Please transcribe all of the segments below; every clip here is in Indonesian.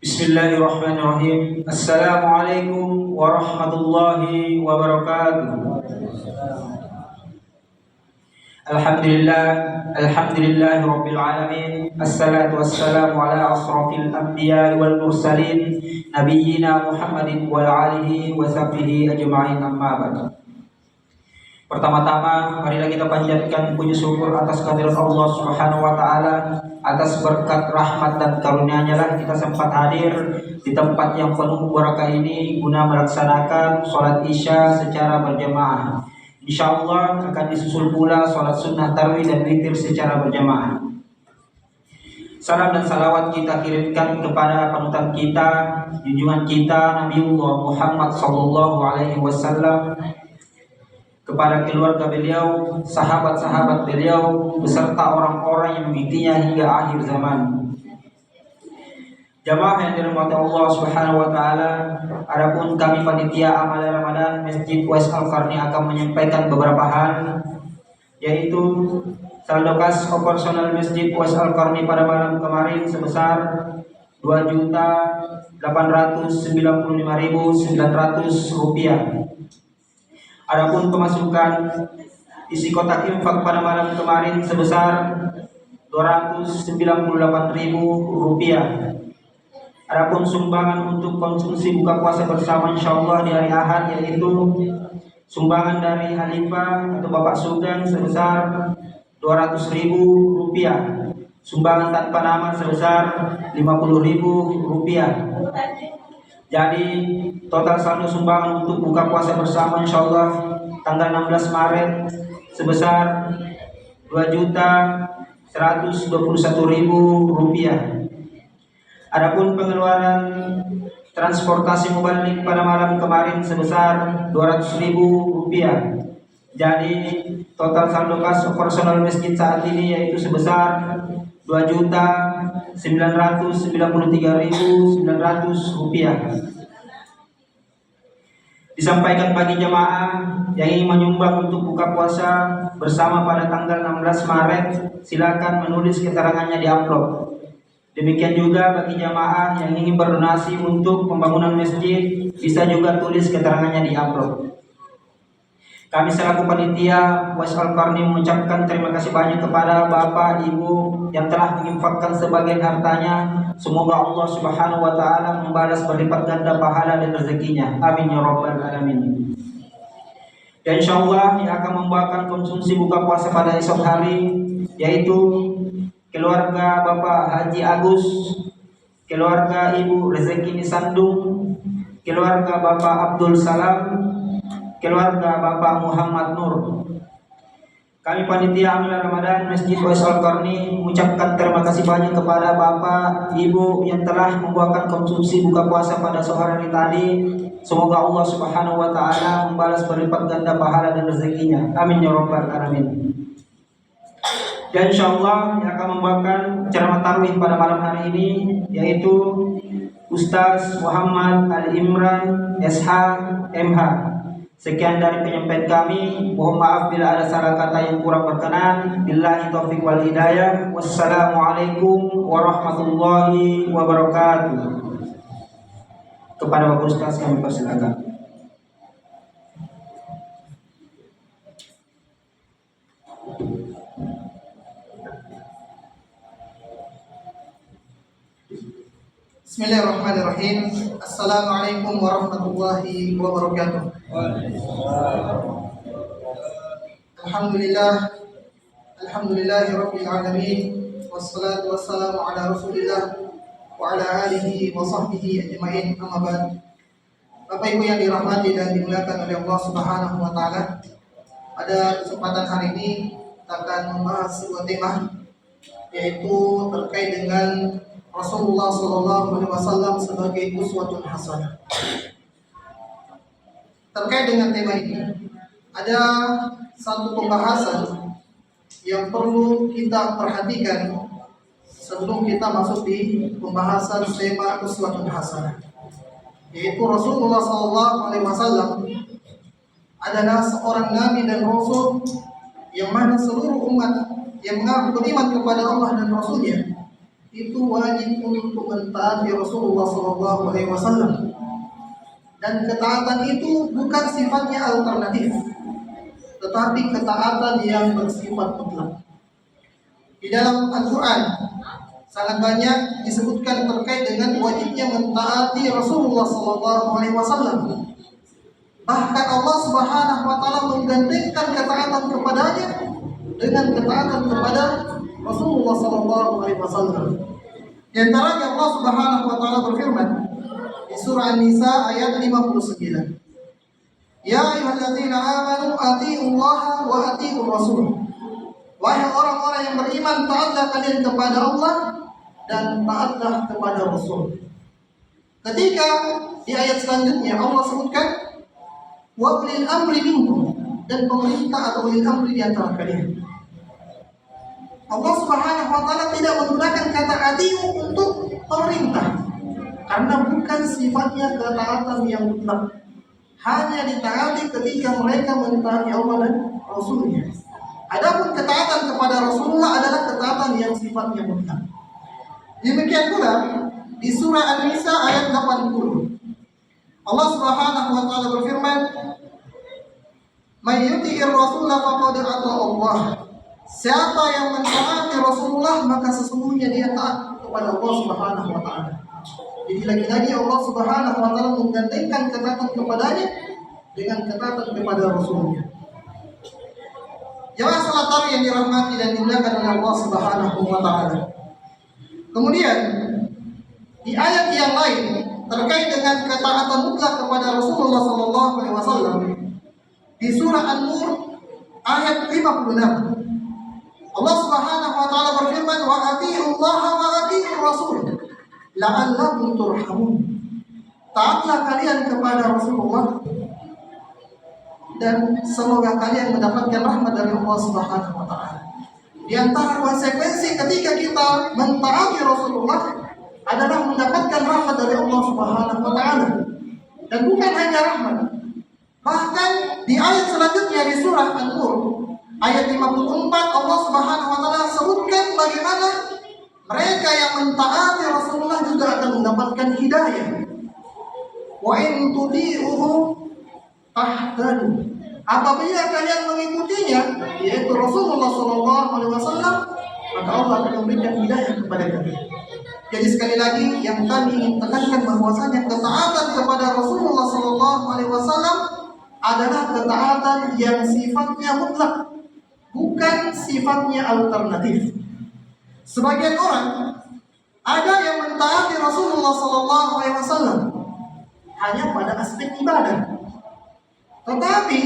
Bismillahirrahmanirrahim. Assalamualaikum warahmatullahi wabarakatuh. Alhamdulillah rabbil alamin. Assalatu wassalamu ala asrafil anbiya wal mursalin nabiyyina Muhammadin wa alihi wa sahbihi ajma'in, amma ba'du. Pertama-tama, marilah kita panjatkan puji syukur atas kehadirat Allah Subhanahu wa taala. Atas berkat rahmat dan karunia-Nya lah kita sempat hadir di tempat yang penuh barakah ini guna melaksanakan sholat isya secara berjamaah. Insyaallah akan disusul pula sholat sunnah tarawih dan witir secara berjamaah. Salam dan salawat kita kirimkan kepada panutan kita, junjungan kita Nabiullah Muhammad sallallahu alaihi wasallam, kepada keluarga beliau, sahabat-sahabat beliau, beserta orang-orang yang mengikutinya hingga akhir zaman. Jamaah yang dirahmati Allah Subhanahu wa taala, adapun kami panitia amal Ramadan Masjid Uwais Al-Qarni akan menyampaikan beberapa hal, yaitu saldo kas operasional Masjid Uwais Al-Qarni pada malam kemarin sebesar Rp2.895.900. Adapun pemasukan isi kotak infak pada malam kemarin sebesar Rp298.000. Adapun sumbangan untuk konsumsi buka puasa bersama insyaallah di hari Ahad, yaitu sumbangan dari Halifah atau Bapak Sugeng sebesar Rp200.000, sumbangan tanpa nama sebesar Rp50.000. Jadi total saldo sumbangan untuk buka puasa bersama insyaallah tanggal 16 Maret sebesar Rp2.121.000. Adapun pengeluaran transportasi mubalik pada malam kemarin sebesar Rp200.000. Jadi total saldo kas operasional masjid saat ini yaitu sebesar Rp2.993.900. Disampaikan bagi jemaah yang ingin menyumbang untuk buka puasa bersama pada tanggal 16 Maret, silakan menulis keterangannya di amplop. Demikian juga bagi jemaah yang ingin berdonasi untuk pembangunan masjid, bisa juga tulis keterangannya di amplop. Kami selaku panitia Uwais Al-Qarni mengucapkan terima kasih banyak kepada Bapak Ibu yang telah menginfakkan sebagian hartanya. Semoga Allah Subhanahu wa taala membalas berlipat ganda pahala dan rezekinya. Amin ya rabbal alamin. Dan insyaallah yang akan membawakan konsumsi buka puasa pada esok hari yaitu keluarga Bapak Haji Agus, keluarga Ibu Rezeki Nisandung, keluarga Bapak Abdul Salam, keluarga Bapak Muhammad Nur. Kami panitia amal Ramadan Masjid Uwais Al-Qarni mengucapkan terima kasih banyak kepada Bapak Ibu yang telah membuatkan konsumsi buka puasa pada sore hari tadi. Semoga Allah Subhanahu wa taala membalas berlipat ganda pahala dan rezekinya. Amin ya rabbal alamin. Dan insyaallah yang akan membawakan ceramah tarawih pada malam hari ini yaitu Ustaz Muhammad Al-Imran SH MH. Sekian dari penyampaian kami. Mohon maaf bila ada salah kata yang kurang berkenan. Billahi taufiq wal hidayah. Wassalamualaikum warahmatullahi wabarakatuh. Kepada Bapak Ustaz kami persilakan. Bismillahirrahmanirrahim. Assalamualaikum warahmatullahi wabarakatuh. Alhamdulillahi rabbil alamin. Wassalatu wassalamu ala rasulillah wa ala alihi wa sahbihi ajma'in, amma ba'd. Bapak Ibu yang dirahmati dan dimuliakan oleh Allah Subhanahu wa taala, pada kesempatan hari ini kita akan membahas sebuah tema yaitu terkait dengan Rasulullah SAW sebagai uswatun hasanah. Terkait dengan tema ini, ada satu pembahasan yang perlu kita perhatikan sebelum kita masuk di pembahasan tema uswatun hasanah. Yaitu Rasulullah SAW adalah seorang nabi dan rasul yang mana seluruh umat yang mengaku beriman kepada Allah dan Rasulnya itu wajib untuk mentaati Rasulullah SAW. Dan ketaatan itu bukan sifatnya alternatif, tetapi ketaatan yang bersifat mutlak. Di dalam Al-Quran sangat banyak disebutkan terkait dengan wajibnya mentaati Rasulullah SAW. Bahkan Allah Subhanahu wa Ta'ala menggandengkan ketaatan kepadanya dengan ketaatan kepada Rasulullah SAW. Di antaranya Allah Subhanahu wa Ta'ala berfirman di surah An-Nisa ayat 59. Ya ayyuhalladzina amanu atiiullaha wa atiiur rasul. Wahai orang-orang yang beriman, taatlah kalian kepada Allah dan taatlah kepada Rasul. Ketika di ayat selanjutnya Allah sebutkan wa ulil amri minkum, dan pemerintah atau ulil amri di antara kalian. Allah Subhanahu wa Ta'ala tidak menggunakan kata atiu untuk pemerintah, karena bukan sifatnya ketaatan yang mutlak. Hanya ditaati ketika mereka mentaati Allah dan Rasulnya. Adapun ketaatan kepada Rasulullah adalah ketaatan yang sifatnya mutlak. Demikian pula di surah An-Nisa ayat 80. Allah Subhanahu wa Ta'ala berfirman, "May yuti'ir Rasulah faqad ata Allah." Siapa yang mentaati Rasulullah maka sesungguhnya dia taat kepada Allah Subhanahu wa Ta'ala. Jadi lagi-lagi Allah Subhanahu wa Ta'ala menggandengkan ketaatan kepadanya dengan ketaatan kepada Rasulnya. Jemaah salat tarawih yang dirahmati dan dimuliakan oleh Allah Subhanahu wa Ta'ala. Kemudian di ayat yang lain terkait dengan ketaatan mutlak kepada Rasulullah SAW di surah An-Nur ayat 56, Allah Subhanahu wa Ta'ala berfirman, wa atiiullaha wa atiiur rasul la'allakum turhamun. Taatlah kalian kepada Rasulullah dan semoga kalian mendapatkan rahmat dari Allah Subhanahu wa Ta'ala. Di antara konsekuensi ketika kita mentaati Rasulullah adalah mendapatkan rahmat dari Allah Subhanahu wa Ta'ala. Dan bukan hanya rahmat, bahkan di ayat selanjutnya di surah An-Nur ayat 54 Allah Subhanahu wa Ta'ala sebutkan bagaimana mereka yang mentaati Rasulullah juga akan mendapatkan hidayah. Wa in tudi'uhu tahtadu. Apabila kalian mengikutinya, yaitu Rasulullah SAW, maka Allah akan memberikan hidayah kepada kalian. Jadi sekali lagi yang kami ingin tekankan bahwasanya ketaatan kepada Rasulullah SAW adalah ketaatan yang sifatnya mutlak, bukan sifatnya alternatif. Sebagian orang ada yang mentaati Rasulullah SAW hanya pada aspek ibadah, tetapi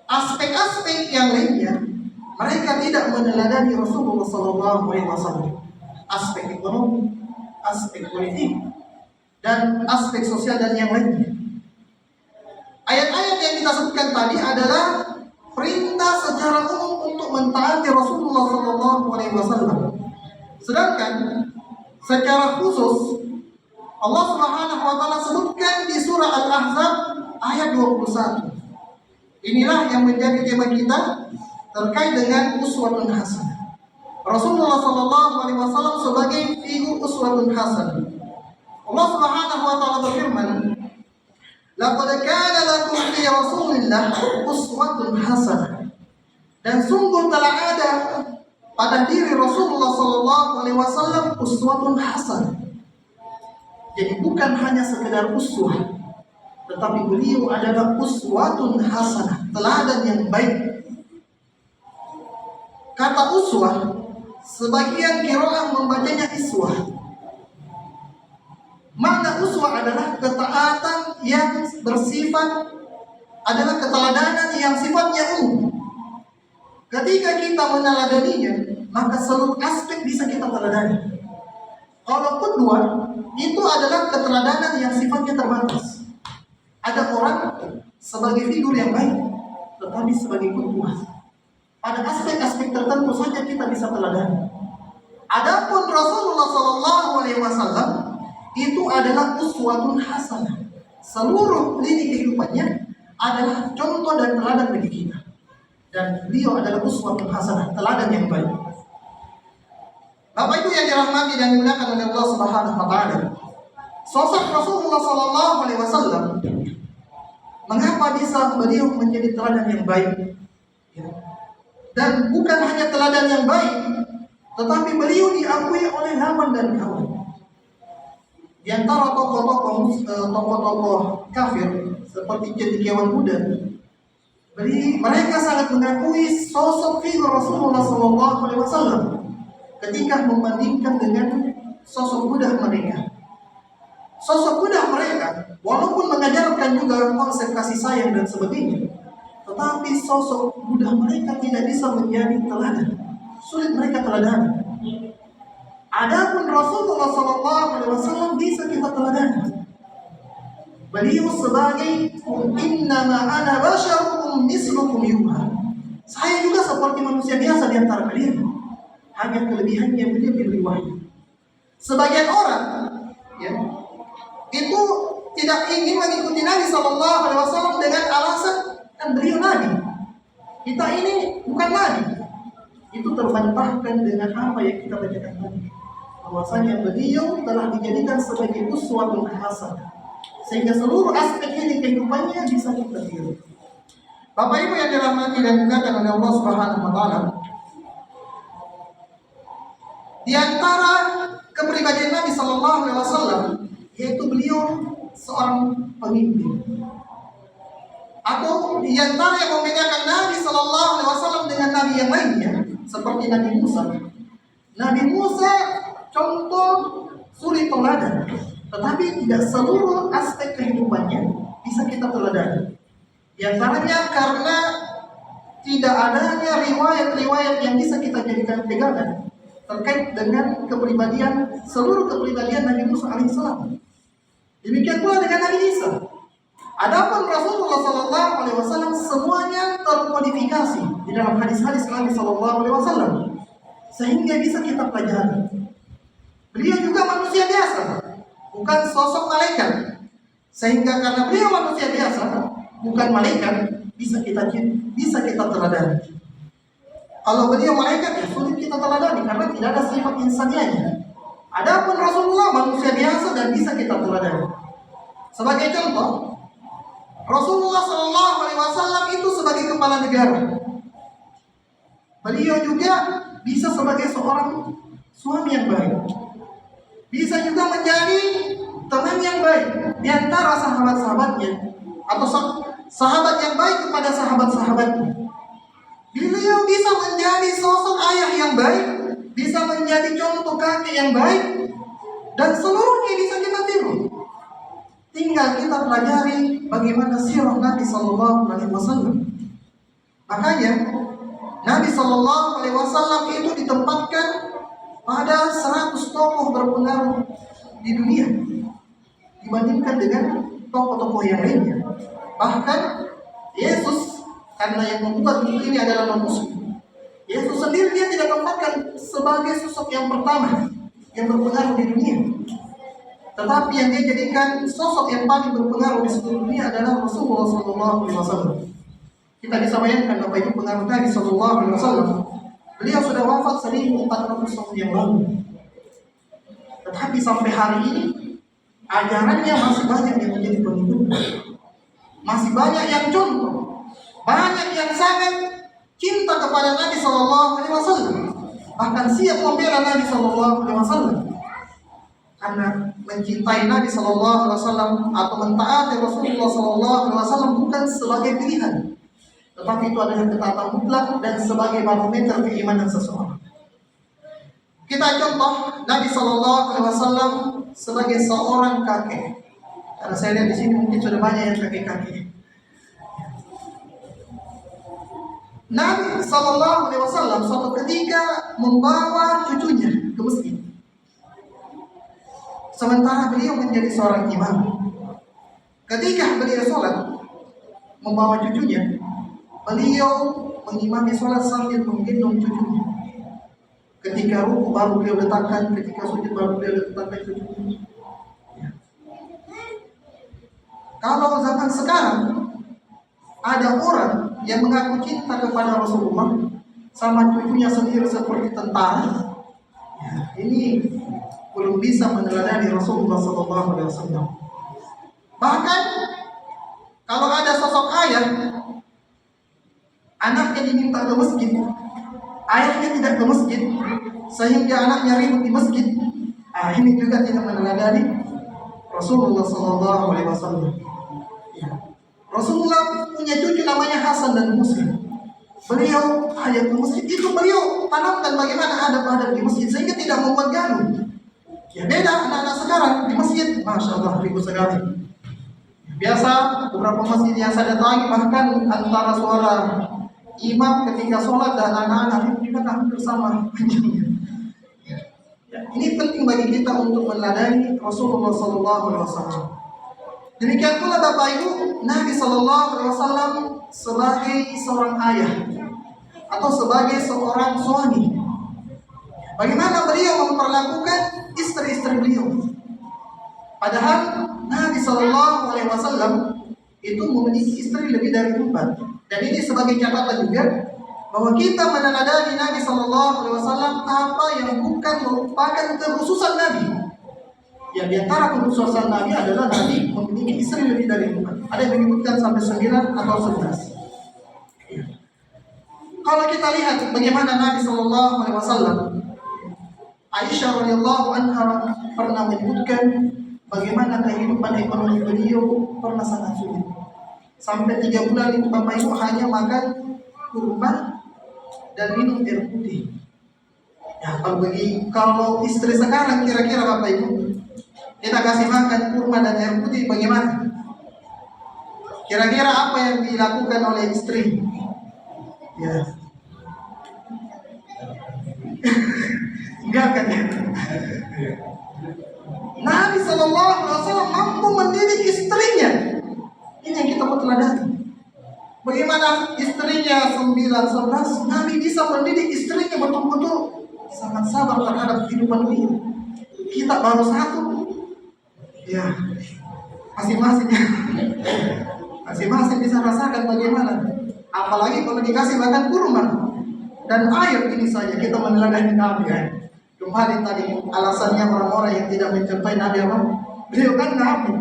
aspek-aspek yang lainnya mereka tidak meneladani Rasulullah SAW. Aspek ekonomi, aspek politik, dan aspek sosial dan yang lainnya. Ayat-ayat yang kita sebutkan tadi adalah perintah secara umum untuk mentaati Rasulullah SAW. Sedangkan secara khusus Allah Subhanahu wa Ta'ala sebutkan di surah Al-Ahzab ayat 21. Inilah yang menjadi tema kita terkait dengan uswatun hasanah. Rasulullah SAW sebagai figur uswatun hasanah. Allah Subhanahu wa Ta'ala berfirman, "Laqad kana lakum fi Rasulillah uswatun hasanah." Dan sungguh telah ada pada diri Rasulullah SAW uswatun hasanah. Jadi bukan hanya sekedar uswah, tetapi beliau adalah uswatun hasanah, teladan yang baik. Kata uswah, sebagian qiraah membacanya iswah. Makna uswah adalah ketaatan yang bersifat, adalah keteladanan yang sifatnya umum. Ketika kita meneladaninya, maka seluruh aspek bisa kita teladani. Kalau kedua, itu adalah keteladanan yang sifatnya terbatas. Ada orang sebagai figur yang baik, tetapi sebagai kedua, pada aspek-aspek tertentu saja kita bisa teladani. Adapun Rasulullah SAW itu adalah uswatun hasanah. Seluruh lini kehidupannya adalah contoh dan teladan bagi kita. Dan beliau adalah uswatun hasanah, teladan yang baik. Bapak Ibu yang dirahmati dan dimuliakan oleh Allah Subhanahu wa taala. Sosok Rasulullah sallallahu alaihi wasallam, mengapa bisa beliau menjadi teladan yang baik? Ya. Dan bukan hanya teladan yang baik, tetapi beliau diakui oleh Haman dan kawan. Di antara tokoh-tokoh kafir seperti cendekiawan Buddha, mereka sangat mengakui sosok figur Rasulullah SAW ketika membandingkan dengan sosok Buddha mereka. Sosok Buddha mereka, walaupun mengajarkan juga konsep kasih sayang dan sebagainya, tetapi sosok Buddha mereka tidak bisa menjadi teladan. Sulit mereka teladani. Adapun Rasulullah SAW bisa kita teladani. Beliau sebagai innama ana basyarum mislukum yuha. Saya juga seperti manusia biasa di antara kalian. Hanya kelebihannya beliau diberi wahyu. Sebagian orang ya, itu tidak ingin mengikuti Nabi SAW dengan alasan kan beliau Nabi. Kita ini bukan Nabi. Itu terbantahkan dengan apa yang kita bacakan tadi. Bahwasanya beliau telah dijadikan sebagai uswatun hasanah, sehingga seluruh aspek di kehidupannya bisa kita tiru. Bapak Ibu yang dirahmati dan dimuliakan oleh Allah Subhanahu wa taala, di antara kepribadian Nabi sallallahu alaihi wasallam yaitu beliau seorang pemimpin. Atau di antara yang membedakan Nabi sallallahu alaihi wasallam dengan nabi yang lainnya seperti Nabi Musa. Nabi Musa contoh suri teladan, tetapi tidak seluruh aspek kehidupannya bisa kita teladani. Di antaranya karena tidak adanya riwayat-riwayat yang bisa kita jadikan pegangan terkait dengan seluruh kepribadian Nabi Musa alaihissalam. Demikian pula dengan Nabi Isa. Adapun Rasulullah SAW semuanya termodifikasi di dalam hadis-hadis Nabi SAW, sehingga bisa kita pelajari. Beliau juga manusia biasa, bukan sosok malaikat. Sehingga karena beliau manusia biasa, bukan malaikat, bisa kita teladani. Kalau beliau malaikat, ya sulit kita teladani karena tidak ada sifat insanianya. Adapun Rasulullah manusia biasa dan bisa kita teladani. Sebagai contoh, Rasulullah SAW itu sebagai kepala negara. Beliau juga bisa sebagai seorang suami yang baik. Bisa juga menjadi teman yang baik di antara sahabat-sahabatnya, atau sahabat yang baik kepada sahabat-sahabatnya. Beliau bisa menjadi sosok ayah yang baik, bisa menjadi contoh kakek yang baik, dan seluruhnya bisa kita tiru. Tinggal kita pelajari bagaimana sirah Nabi Sallallahu Alaihi Wasallam. Makanya Nabi Sallallahu Alaihi Wasallam itu ditempatkan pada 100 tokoh berpengaruh di dunia dibandingkan dengan tokoh-tokoh yang lainnya. Bahkan Yesus, karena yang membuat buku ini adalah non-Muslim, Yesus sendiri dia tidak tempatkan sebagai sosok yang pertama yang berpengaruh di dunia. Tetapi yang dia jadikan sosok yang paling berpengaruh di seluruh dunia adalah Rasulullah SAW. Kita bisa bayangkan Bapak Ibu pengaruh Nabi SAW. Beliau sudah wafat 1400 tahun yang lalu. Tetapi sampai hari ini ajarannya masih banyak yang menjadi pengikut. Masih banyak yang contoh. Banyak yang sangat cinta kepada Nabi SAW. Bahkan siap membela Nabi SAW. Karena mencintai Nabi SAW atau mentaati Rasulullah SAW bukan sebagai pilihan, tetapi itu adalah ketaatan mutlak dan sebagai barometer keimanan seseorang. Kita contoh Nabi SAW sebagai seorang kakek. Karena saya lihat di sini mungkin sudah banyak yang kakek-kakek. Nabi SAW suatu ketika membawa cucunya ke masjid. Sementara beliau menjadi seorang imam. Ketika beliau sholat membawa cucunya, beliau mengimami sholat sambil menggendong cucunya. Ketika ruku baru beliau letakkan, ketika sujud baru beliau letakkan cucunya. Kalau zaman sekarang ada orang yang mengaku cinta kepada Rasulullah sama cucunya sendiri seperti tentara, Ini belum bisa meneladani Rasulullah SAW. Bahkan kalau ada sosok ayah, anaknya diminta ke masjid, ayahnya tidak ke masjid, sehingga anaknya ribut di masjid. Ini juga tidak meneladani Rasulullah SAW. Rasulullah punya cucu namanya Hasan dan Muslim. Beliau ayat ke masjid itu beliau tanamkan bagaimana adab-adab di masjid sehingga tidak membuat gaduh. Ya beda anak-anak sekarang di masjid, masya Allah ribut sekali. Biasa beberapa masjid yang saya datangi bahkan antara suara imam ketika sholat dan anak-anak ribut juga hampir sama panjangnya. Ya, ini penting bagi kita untuk meneladani Rasulullah SAW. Demikian pula Bapak Ibu, Nabi SAW sebagai seorang ayah atau sebagai seorang suami, bagaimana beliau memperlakukan istri-istri beliau. Padahal Nabi SAW itu memiliki istri lebih dari 4. Dan ini sebagai catatan juga bahwa kita meneladani Nabi SAW apa yang bukan merupakan kekhususan Nabi. Ya, di antara kekhususan Nabi adalah Nabi memiliki istri lebih dari 4. Ada yang menyebutkan sampai 9 atau 11. Kalau kita lihat bagaimana Nabi SAW, Aisyah radhiyallahu anha pernah menyebutkan bagaimana kehidupan ekonomi beliau pernah sangat sulit. Sampai 3 bulan itu Bapak Ibu hanya makan kurma dan minum air putih. Ya, kalau istri sekarang kira-kira Bapak Ibu, kita kasih makan kurma dan air putih bagaimana? Kira-kira apa yang dilakukan oleh istri? Ya. Enggak kan ya? Nabi SAW mampu mendidik istrinya. Ini yang kita mau teladani. Bagaimana istrinya 9-11, Nabi bisa mendidik istrinya betul-betul sangat sabar terhadap kehidupan dia. Kita baru 1. Ya, masing-masing bisa rasakan bagaimana. Apalagi kalau dikasih makan kurma dan air, ini saja kita meneladani Nabi ya. Kembali tadi alasannya orang-orang yang tidak mencintai Nabi apa? Beliau kan Nabi.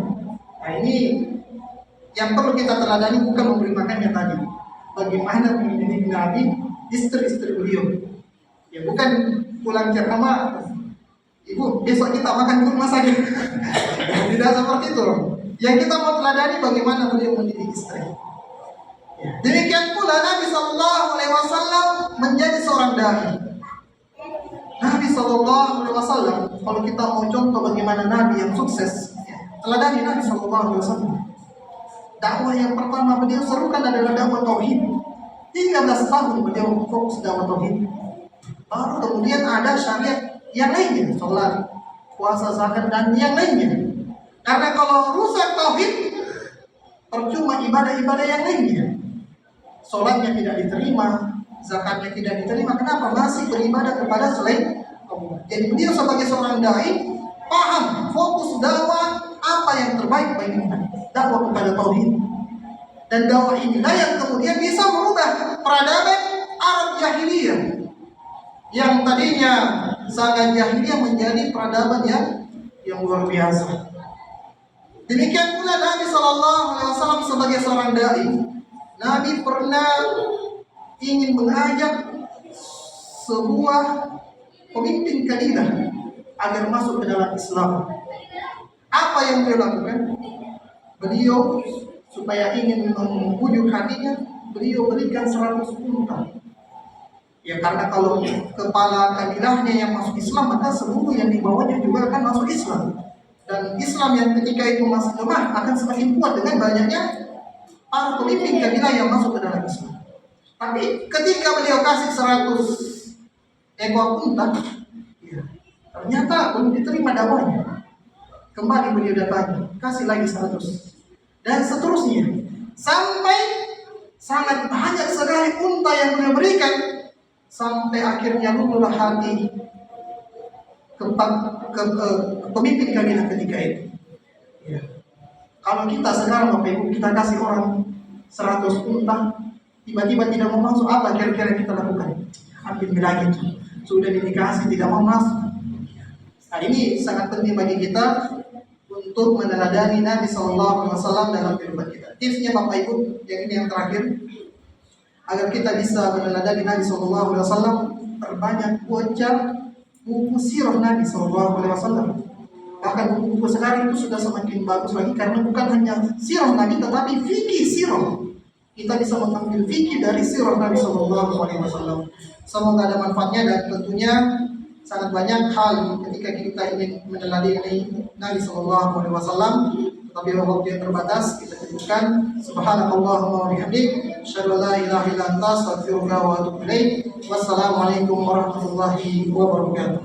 Nah ini yang perlu kita teladani, bukan memberi makannya tadi. Bagaimana mendidik Nabi istri-istri beliau. Ya bukan pulang ke kamar, Ibu, besok kita makan kurma saja. Tidak seperti itu. Yang kita mau teladani bagaimana beliau mendidik istri. Demikian pula Nabi SAW menjadi seorang dai. Nabi SAW, kalau kita mau contoh bagaimana Nabi yang sukses, teladani Nabi SAW. Dakwah yang pertama beliau serukan adalah dakwah tauhid. 13 tahun beliau fokus dakwah tauhid. Baru kemudian ada syariat yang lainnya, sholat, puasa, zakat, dan yang lainnya. Karena kalau rusak tauhid, percuma ibadah-ibadah yang lainnya. Sholatnya tidak diterima, zakatnya tidak diterima. Kenapa? Masih beribadah kepada selain Allah. Jadi beliau sebagai seorang dai paham fokus dakwah apa yang terbaik bagi kita, dakwah kepada tauhid. Dan dakwah inilah yang kemudian bisa merubah peradaban Arab jahiliyah yang tadinya sangat jahiliyah menjadi peradaban yang luar biasa. Demikian pula Nabi SAW sebagai seorang dai. Nabi pernah ingin mengajak sebuah pemimpin kabilah agar masuk ke dalam Islam. Apa yang beliau lakukan? Beliau supaya ingin membujuk hatinya, beliau berikan 100 unta. Ya karena kalau kepala kabilahnya yang masuk Islam, maka seluruh yang dibawanya juga akan masuk Islam. Dan Islam yang ketika itu masih lemah akan semakin kuat dengan banyaknya para pemimpin kabilah yang masuk ke dalam Islam. Tapi ketika beliau kasih 100 ekor unta, ya, ternyata belum diterima dakwahnya. Kembali beliau datangi, kasih lagi 100, dan seterusnya sampai sangat banyak sekali unta yang beliau berikan, sampai akhirnya luluhlah hati pemimpin kabilah ketika itu. Ya. Kalau kita sekarang Bapak Ibu, kita kasih orang 100 unta, tiba-tiba tidak mau masuk, apa kira-kira kita lakukan? Ambil lagi, sudah dikasih tidak mau masuk. Nah, ini sangat penting bagi kita untuk meneladani Nabi Sallallahu Alaihi Wasallam dalam kehidupan kita. Tipsnya Bapak Ibu, yang ini yang terakhir, agar kita bisa meneladani Nabi Sallallahu Alaihi Wasallam, perbanyak baca buku sirah Nabi Sallallahu Alaihi Wasallam. Bahkan buku sekarang itu sudah semakin bagus lagi karena bukan hanya sirah Nabi tetapi fikih sirah. Kita bisa mengambil fikih dari sirah Nabi Sallallahu Alaihi Wasallam. Semoga ada manfaatnya dan tentunya sangat banyak hal ketika kita ingin meneladani Nabi Sallallahu Alaihi Wasallam, tapi waktu yang terbatas kita cukupkan. Subhanakallahumma wa bihamdik, asyhadu an la ilaha illa anta, astaghfiruka wa atubu ilaik. Wassalamualaikum warahmatullahi wabarakatuh.